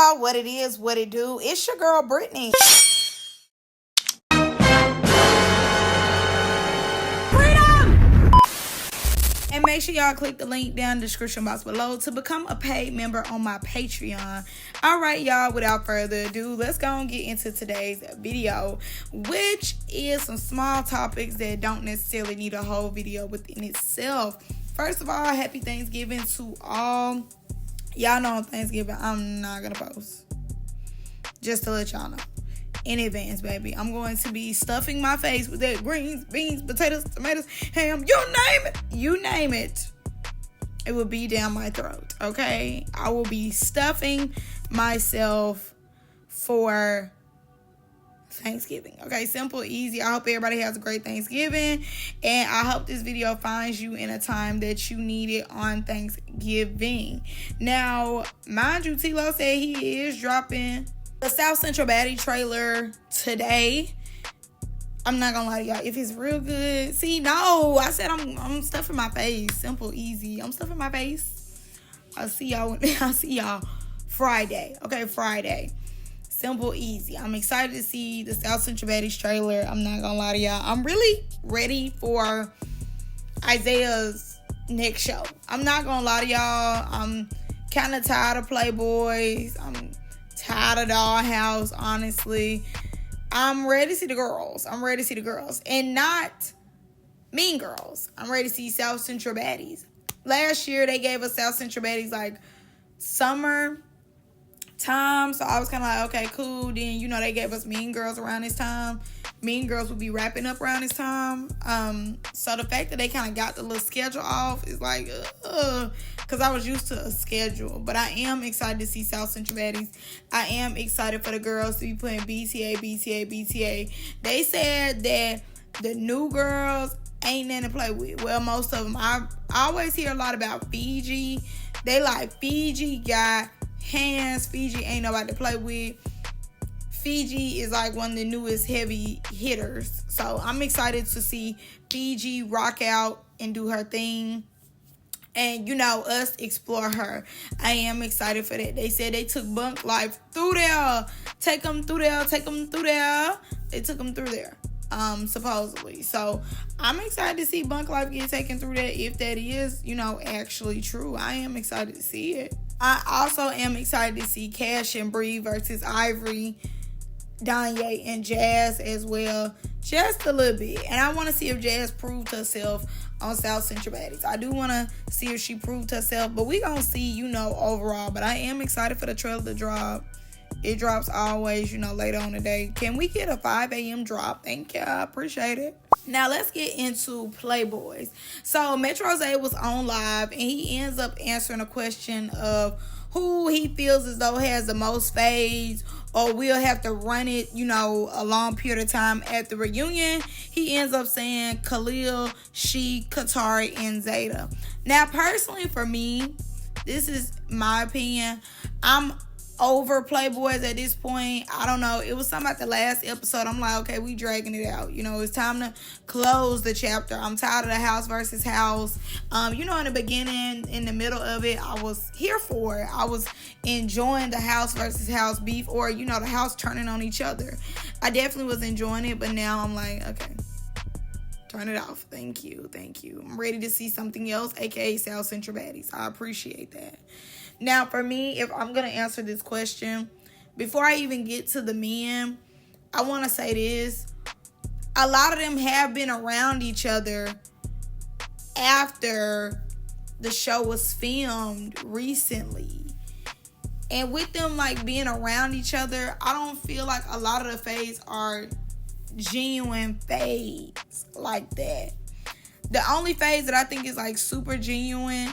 y'all? What it is, what it do? It's your girl, Brittany. And make sure y'all click the link down in the description box below to become a paid member on my Patreon. All right, y'all, without further ado, let's go and get into today's video, which is some small topics that don't necessarily need a whole video within itself. First of all, happy Thanksgiving to all. Y'all know on Thanksgiving, I'm not going to post. Just to let y'all know. In advance, baby. I'm going to be stuffing my face with that greens, beans, potatoes, tomatoes, ham, you name it. It will be down my throat, okay? I will be stuffing myself for Thanksgiving, okay? Simple, easy. I hope everybody has a great Thanksgiving, and I hope this video finds you in a time that you need it on Thanksgiving. Now, mind you, T-Lo said he is dropping the South Central Baddies trailer today. I'm not gonna lie to y'all, if it's real good. See, no, I said I'm stuffing my face. Simple, easy. I'm stuffing my face. I'll see y'all Friday. Okay, Friday. Simple, easy. I'm excited to see the South Central Baddies trailer. I'm not gonna lie to y'all. I'm really ready for Isaiah's next show. I'm not gonna lie to y'all. I'm kind of tired of Playboys. I'm tired of Dollhouse, honestly. I'm ready to see the girls. And not Mean Girls. I'm ready to see South Central Baddies. Last year, they gave us South Central Baddies like summer time. So I was kind of like, okay, cool. Then, you know, they gave us Mean Girls around this time. Mean Girls would be wrapping up around this time. So the fact that they kind of got the little schedule off is like, because I was used to a schedule. But I am excited to see South Central Baddies. I am excited for the girls to be playing BTA. They said that the new girls ain't nothing to play with. Well, most of them. I always hear a lot about Fiji. They like Fiji got hands. Fiji ain't nobody to play with. Fiji is like one of the newest heavy hitters. So I'm excited to see Fiji rock out and do her thing. And, you know, us explore her. I am excited for that. They said they took Bunk Life through there. Take them through there. They took them through there, supposedly. So I'm excited to see Bunk Life get taken through that. If that is, you know, actually true. I am excited to see it. I also am excited to see Kash and Bree versus Ivory, Danye, and Jazz as well, just a little bit. And I want to see if Jazz proved herself on South Central Baddies. I do want to see if she proved herself, but we gonna see, you know, overall. But I am excited for the trailer to drop. It drops always, you know, later on the day. Can we get a 5 a.m. drop? Thank you. I appreciate it. Now, let's get into Playboys. So, Metro Zay was on live, and he ends up answering a question of who he feels as though has the most fades or will have to run it, you know, a long period of time at the reunion. He ends up saying Khalil, Sheik, Katari, and Zeta. Now, personally for me, this is my opinion. I'm over Playboys at this point. I don't know. It was something at the last episode. I'm like, okay, we dragging it out. You know, it's time to close the chapter. I'm tired of the house versus house. You know, in the beginning, in the middle of it, I was here for it. I was enjoying the house versus house beef, or, you know, the house turning on each other. I definitely was enjoying it, but now I'm like, okay, turn it off. Thank you. I'm ready to see something else, aka South Central Baddies. I appreciate that. Now, for me, if I'm going to answer this question, before I even get to the men, I want to say this. A lot of them have been around each other after the show was filmed recently. And with them, like, being around each other, I don't feel like a lot of the fades are genuine fades like that. The only fades that I think is, like, super genuine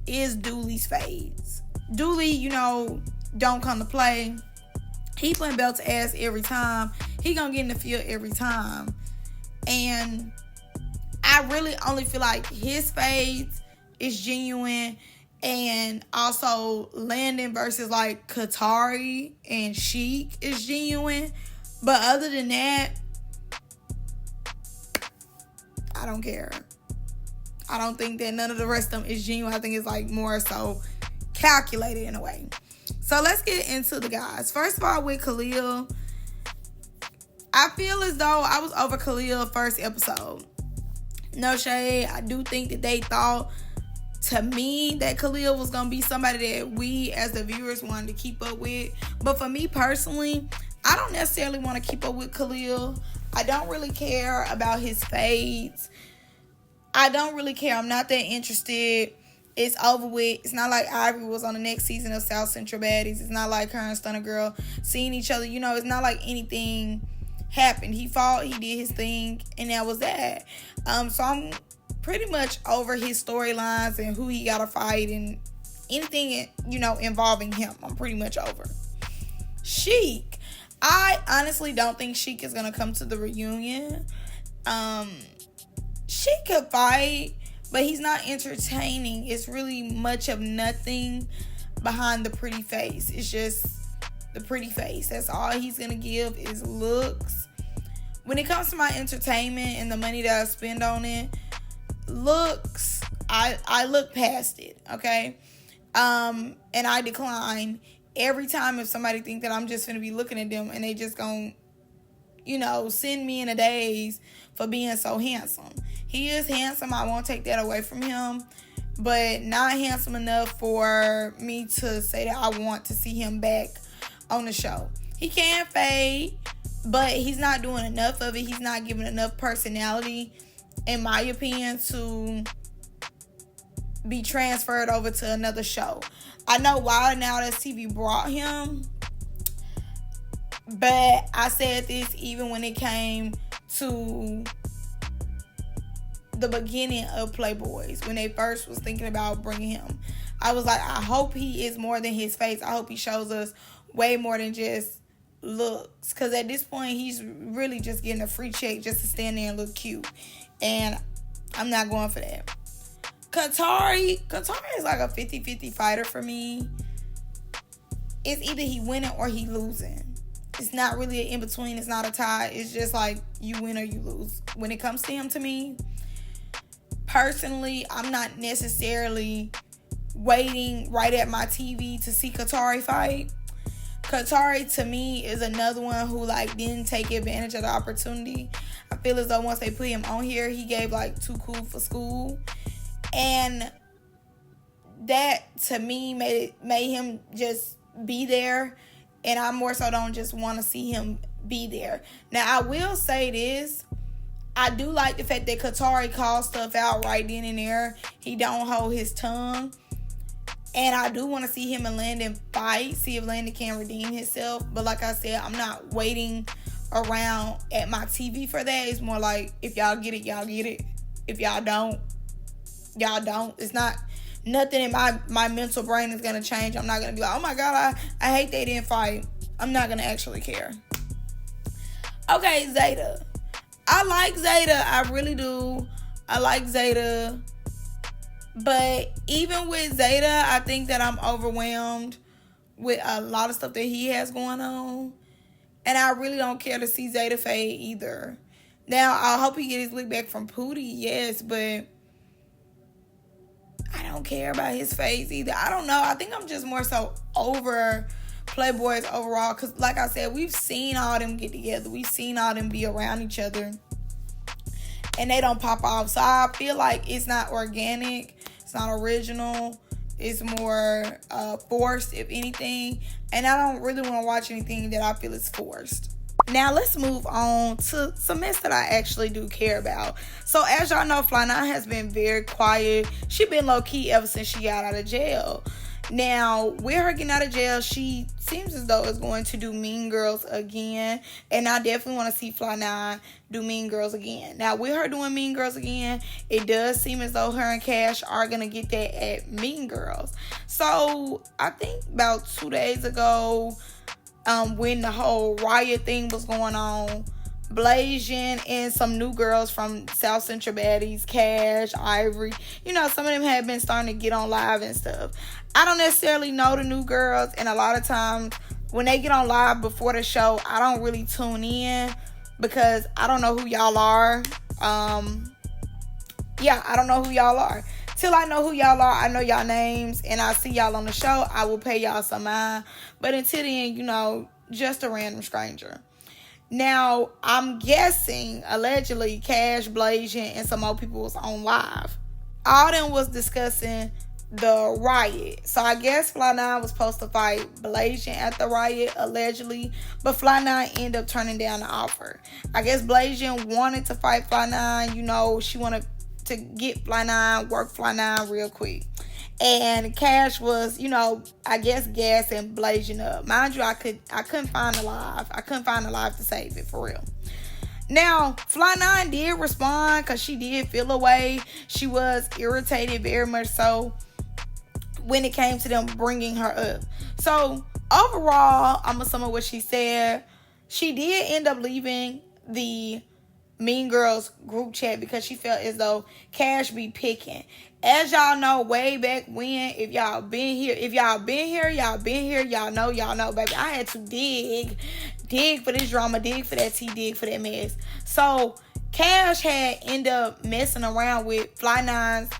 is Dooley's fades. Dooley, you know, don't come to play. He putting belts ass every time. He gonna get in the field every time. And I really only feel like his fades is genuine. And also Landon versus like Katari and Sheik is genuine. But other than that, I don't care. I don't think that none of the rest of them is genuine. I think it's like more so calculated in a way. So let's get into the guys. First of all, with Khalil, I feel as though I was over Khalil first episode. No shade. I do think that they thought, to me, that Khalil was going to be somebody that we as the viewers wanted to keep up with. But for me personally, I don't necessarily want to keep up with Khalil. I don't really care about his fades. I don't really care. I'm not that interested. It's over with. It's not like Ivory was on the next season of South Central Baddies. It's not like her and Stunner Girl seeing each other. You know, it's not like anything happened. He fought, he did his thing, and that was that. So I'm pretty much over his storylines and who he got to fight and anything, you know, involving him. I'm pretty much over. Sheik. I honestly don't think Sheik is going to come to the reunion. Sheik could fight, but he's not entertaining. It's really much of nothing behind the pretty face. It's just the pretty face. That's all he's going to give is looks. When it comes to my entertainment and the money that I spend on it, looks, I look past it, okay? And I decline every time if somebody think that I'm just going to be looking at them and they just going to, you know, send me in a daze for being so handsome. He is handsome. I won't take that away from him. But not handsome enough for me to say that I want to see him back on the show. He can fade, but he's not doing enough of it. He's not giving enough personality, in my opinion, to be transferred over to another show. I know Wild Now That's TV brought him, but I said this even when it came to the beginning of Playboys, when they first was thinking about bringing him. I was like, I hope he is more than his face. I hope he shows us way more than just looks, because at this point he's really just getting a free check just to stand there and look cute, and I'm not going for that. Katari is like a 50-50 fighter for me. It's either he winning or he losing. It's not really an in-between. It's not a tie. It's just like you win or you lose. When it comes to him, to me, personally, I'm not necessarily waiting right at my TV to see Katari fight. Katari, to me, is another one who, like, didn't take advantage of the opportunity. I feel as though once they put him on here, he gave, like, too cool for school. And that, to me, made him just be there. And I more so don't just want to see him be there. Now, I will say this. I do like the fact that Katari calls stuff out right then and there. He don't hold his tongue. And I do want to see him and Landon fight. See if Landon can redeem himself. But like I said, I'm not waiting around at my TV for that. It's more like, if y'all get it, y'all get it. If y'all don't, y'all don't. It's not, nothing in my mental brain is going to change. I'm not going to be like, oh my God, I hate they didn't fight. I'm not going to actually care. Okay, Zeta. I like Zeta. I really do. I like Zeta. But even with Zeta, I think that I'm overwhelmed with a lot of stuff that he has going on. And I really don't care to see Zeta fade either. Now, I hope he get his lick back from Pootie, yes, but I don't care about his face either. I don't know. I think I'm just more so over Playboys overall. Because like I said, we've seen all them get together. We've seen all them be around each other. And they don't pop off. So I feel like it's not organic. It's not original. It's more forced, if anything. And I don't really want to watch anything that I feel is forced. Now, let's move on to some mess that I actually do care about. So, as y'all know, Fly9 has been very quiet. She been low-key ever since she got out of jail. Now, with her getting out of jail, she seems as though it's going to do Mean Girls again. And I definitely want to see Fly9 do Mean Girls again. Now, with her doing Mean Girls again, it does seem as though her and Kash are going to get that at Mean Girls. So, I think about 2 days ago, when the whole riot thing was going on, Blasian and some new girls from South Central Baddies, Kash, Ivory, you know, some of them had been starting to get on live and stuff. I don't necessarily know the new girls, and a lot of times when they get on live before the show, I don't really tune in because I don't know who y'all are. I don't know who y'all are. till I know who y'all are, I know y'all names, and I see y'all on the show, I will pay y'all some mind. But until then, you know, just a random stranger. Now, I'm guessing, allegedly, Kash, blasian, and some more people was on live. All of them was discussing the riot. So I guess Fly9 was supposed to fight blasian at the riot, allegedly, but Fly9 ended up turning down the offer. I guess blasian wanted to fight Fly9. You know, she wanted to get Fly9, work Fly9 real quick. And Kash was, you know, I guess gassing blasian up. Mind you, I couldn't find a live. I couldn't find a live to save it, for real. Now, Fly9 did respond because she did feel away. She was irritated, very much so, when it came to them bringing her up. So, overall, I'm assuming what she said. She did end up leaving the Mean Girls group chat because she felt as though Kash be picking. As y'all know, way back when, if y'all been here, y'all know, baby. I had to dig for this drama, dig for that tea, dig for that mess. So, Kash had ended up messing around with Fly9's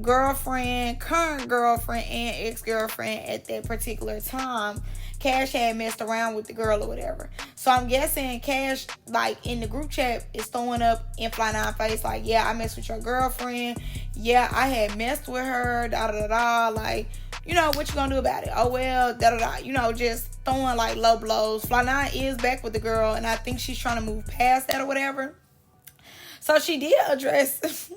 girlfriend, current girlfriend, and ex-girlfriend at that particular time. Kash had messed around with the girl or whatever. So I'm guessing Kash, like, in the group chat, is throwing up in Fly9 face, like, yeah, I messed with your girlfriend. Yeah, I had messed with her, da-da-da-da. Like, you know, what you gonna do about it? Oh, well, da-da-da. You know, just throwing, like, low blows. Fly9 is back with the girl, and I think she's trying to move past that or whatever. So she did address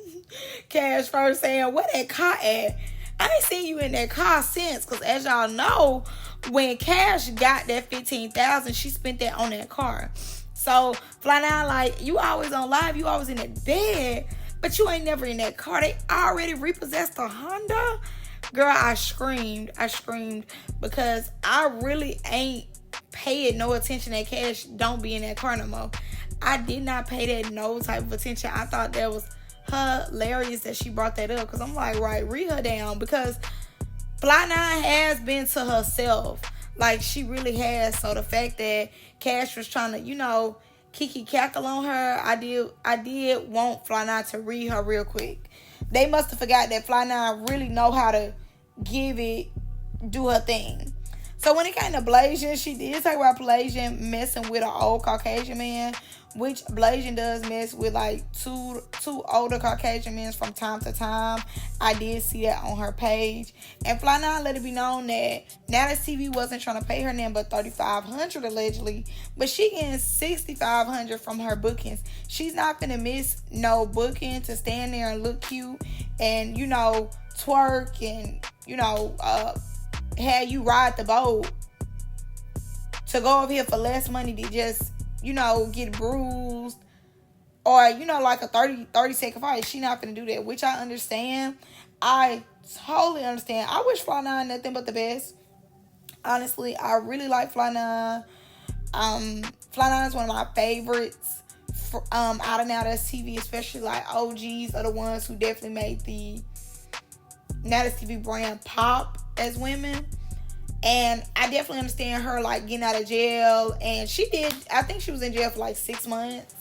Kash first, saying, where that car at? I ain't seen you in that car since. Because as y'all know, when Kash got that $15,000, she spent that on that car. So Fly9, like, you always on live, you always in that bed, but you ain't never in that car. They already repossessed a Honda. Girl, I screamed because I really ain't paying no attention that Kash don't be in that car no more. I did not pay that no type of attention. I thought that was hilarious that she brought that up, because I'm like, right, read her down, because Fly9 has been to herself, like, she really has. So the fact that Kash was trying to, you know, kiki cackle on her, I did want Fly9 to read her real quick. They must have forgot that Fly9 really know how to do her thing. So when it came to blasian, she did talk about blasian messing with an old Caucasian man, which blasian does mess with, like, two older Caucasian men from time to time. I did see that on her page. And Fly9 let it be known that now that TV wasn't trying to pay her nothing but $3,500 allegedly, but she getting $6,500 from her bookings. She's not gonna miss no booking to stand there and look cute and, you know, twerk and, you know, have you ride the boat to go over here for less money to just, you know, get bruised or, you know, like a 30-second fight. She not gonna do that, which I understand. I totally understand. I wish Fly9 nothing but the best. Honestly, I really like Fly9. Fly9 is one of my favorites out and out of TV, especially like OGs are the ones who definitely made the Now That's TV brand pop as women. And I definitely understand her, like, getting out of jail. And I think she was in jail for like 6 months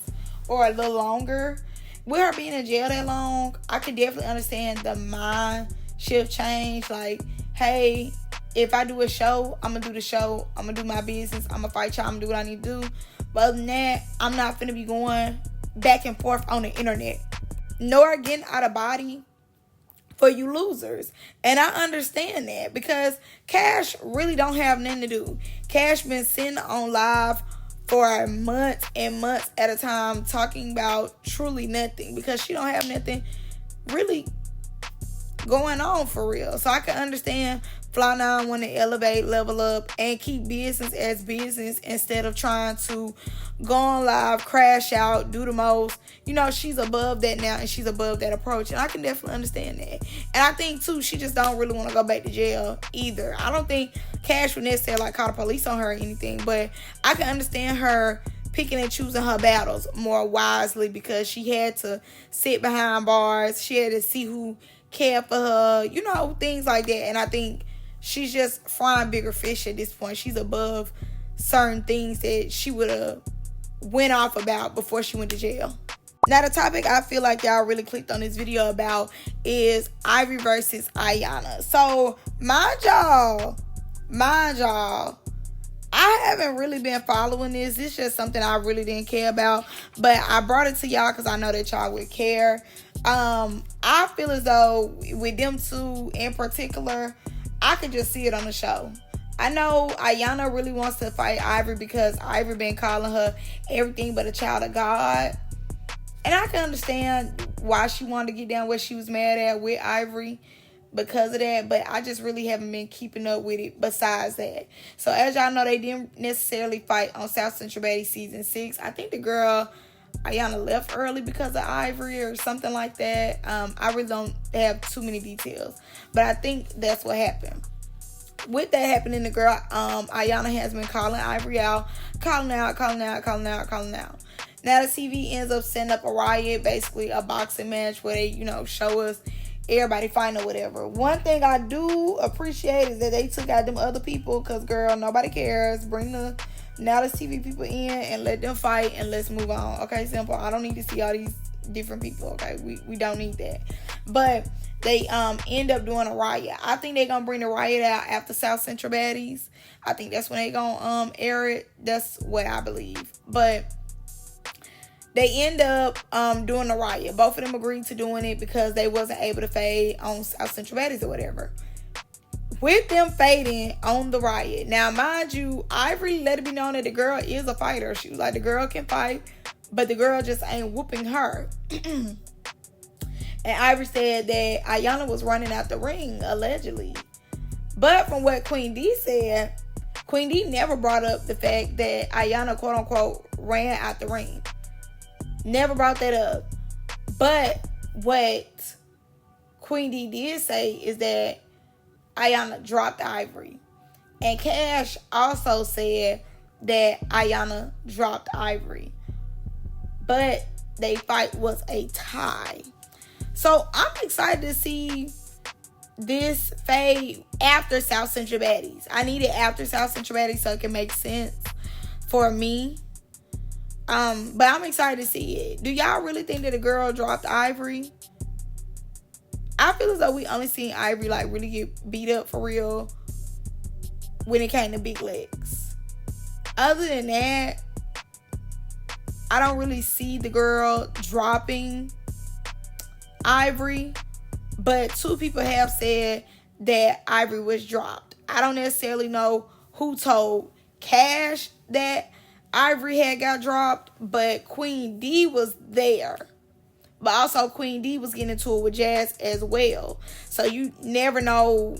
or a little longer. With her being in jail that long, I could definitely understand the mind shift change. Like, hey, if I do a show, I'm going to do the show. I'm going to do my business. I'm going to fight y'all. I'm going to do what I need to do. But other than that, I'm not finna be going back and forth on the internet. Nor getting out of body for you losers. And I understand that because Kash really don't have nothing to do. Kash been sitting on live for months and months at a time talking about truly nothing because she don't have nothing really going on for real. So I can understand Fly9 want to elevate, level up, and keep business as business instead of trying to go on live, crash out, do the most. You know, she's above that now, and she's above that approach, and I can definitely understand that. And I think, too, she just don't really want to go back to jail either. I don't think Kash would necessarily, like, call the police on her or anything, but I can understand her picking and choosing her battles more wisely because she had to sit behind bars. She had to see who cared for her, you know, things like that. And I think she's just frying bigger fish at this point. She's above certain things that she would have went off about before she went to jail. Now, the topic I feel like y'all really clicked on this video about is Ivory versus Ayana. So, mind y'all, I haven't really been following this. It's just something I really didn't care about. But I brought it to y'all because I know that y'all would care. I feel as though with them two in particular, I could just see it on the show. I know Ayana really wants to fight Ivory because Ivory been calling her everything but a child of God. And I can understand why she wanted to get down what she was mad at with Ivory because of that. But I just really haven't been keeping up with it besides that. So as y'all know, they didn't necessarily fight on South Central Baddies season 6. I think the girl Ayana left early because of Ivory or something like that. I really don't have too many details. But I think that's what happened. With that happening, the girl Ayana has been calling Ivory out. Calling out. Now the TV ends up setting up a riot, basically a boxing match where they, show us everybody fighting or whatever. One thing I do appreciate is that they took out them other people because, girl, nobody cares. Bring the TV people in and let them fight and let's move on. Okay, simple. I don't need to see all these different people. Okay, we don't need that. But they end up doing a riot. I think they're gonna bring the riot out after South Central Baddies. I think that's when they gonna air it. That's what I believe. But they end up doing the riot. Both of them agreed to doing it because they wasn't able to fade on South Central Baddies or whatever. With them fading on the riot. Now, mind you, Ivory let it be known that the girl is a fighter. She was like, the girl can fight, but the girl just ain't whooping her. And Ivory said that Ayana was running out the ring, allegedly. But from what Queen D said, Queen D never brought up the fact that Ayana, quote unquote, ran out the ring. Never brought that up. But what Queen D did say is that Ayana dropped Ivory. And Kash also said that Ayana dropped Ivory. But their fight was a tie. So I'm excited to see this fade after South Central Baddies. I need it after South Central Baddies so it can make sense for me. But I'm excited to see it. Do y'all really think that a girl dropped Ivory? I feel as though we only seen Ivory really get beat up for real when it came to big legs. Other than that, I don't really see the girl dropping Ivory. But two people have said that Ivory was dropped. I don't necessarily know who told Kash that Ivory had got dropped, but Queen D was there. But also Queen D was getting into it with Jazz as well. So you never know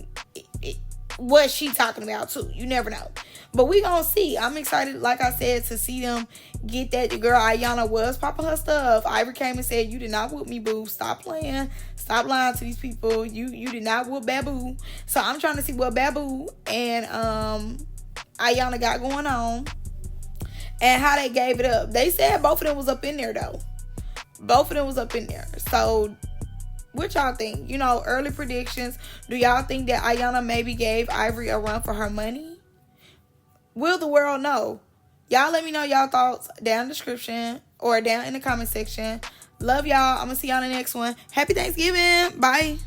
what she talking about too. You never know. But we gonna see. I'm excited, like I said, to see them get that. The girl Ayana was popping her stuff. Ivory came and said, you did not whoop me, boo. Stop playing. Stop lying to these people. You did not whoop Babu. So I'm trying to see what Babu and Ayana got going on. And how they gave it up. They said both of them was up in there, though. Both of them was up in there. So, what y'all think? Early predictions. Do y'all think that Ayana maybe gave Ivory a run for her money? Will the world know? Y'all let me know y'all thoughts down in the description or down in the comment section. Love y'all. I'm going to see y'all in the next one. Happy Thanksgiving. Bye.